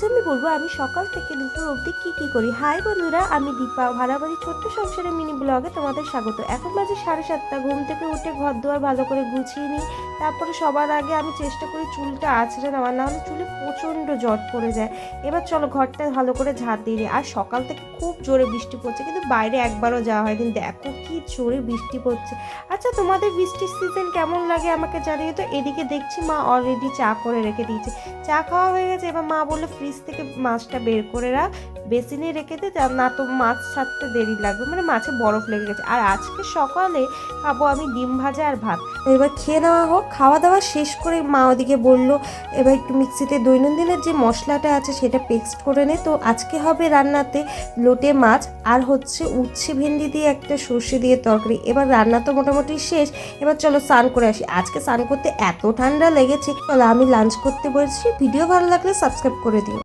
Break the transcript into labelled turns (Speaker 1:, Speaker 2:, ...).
Speaker 1: আমি বলবো আমি সকাল থেকে দুপুর অবধি কী করি। হাই বন্ধুরা, আমি দীপা, ভাড়াবাড়ি ছোট্ট সংসারে মিনি ব্লগে তোমাদের স্বাগত। এখন বাজে 7:30। ঘুম থেকে উঠে ঘর দুয়ার ভালো করে গুছিয়ে নিই। তারপরে সবার আগে আমি চেষ্টা করি চুলটা আঁচড়ে নেওয়ার, নাহলে চুলে প্রচণ্ড জট পড়ে যায়। এবার চলো ঘরটা ভালো করে ঝাড় দিয়ে দিই। আর সকাল থেকে খুব জোরে বৃষ্টি পড়ছে, কিন্তু বাইরে একবারও যাওয়া হয়, কিন্তু দেখো কি জোরে বৃষ্টি পড়ছে। আচ্ছা, তোমাদের বৃষ্টির সিজন কেমন লাগে আমাকে জানিয়ে তো। এদিকে দেখছি মা অলরেডি চা করে রেখে দিয়েছে। চা খাওয়া হয়ে গেছে। এবার মা বললো ফ্রিজ থেকে মাছটা বের করে রাখ, বেসিনে রেখে দে, না তো মাছ ছাড়তে দেরি লাগবে, মানে মাছে বরফ লেগে গেছে। আর আজকে সকালে খাবো আমি ডিম ভাজা আর ভাত। এবার খেয়ে নেওয়া হোক। খাওয়া দাওয়া শেষ করে মা ওদিকে বললো এবার একটু মিক্সিতে দৈনন্দিনের যে মশলাটা আছে সেটা পেস্ট করে নে। তো আজকে হবে রান্নাতে লোটে মাছ আর হচ্ছে উচ্ছে ভেন্ডি দিয়ে একটা সর্ষে দিয়ে তরকারি। এবার রান্না তো মোটামুটি শেষ। এবার চলো স্নান করে আসি। আজকে স্নান করতে এত ঠান্ডা লেগেছে। চলো আমি লাঞ্চ করতে বলছি। ভিডিও ভালো লাগলে সাবস্ক্রাইব করে দিও।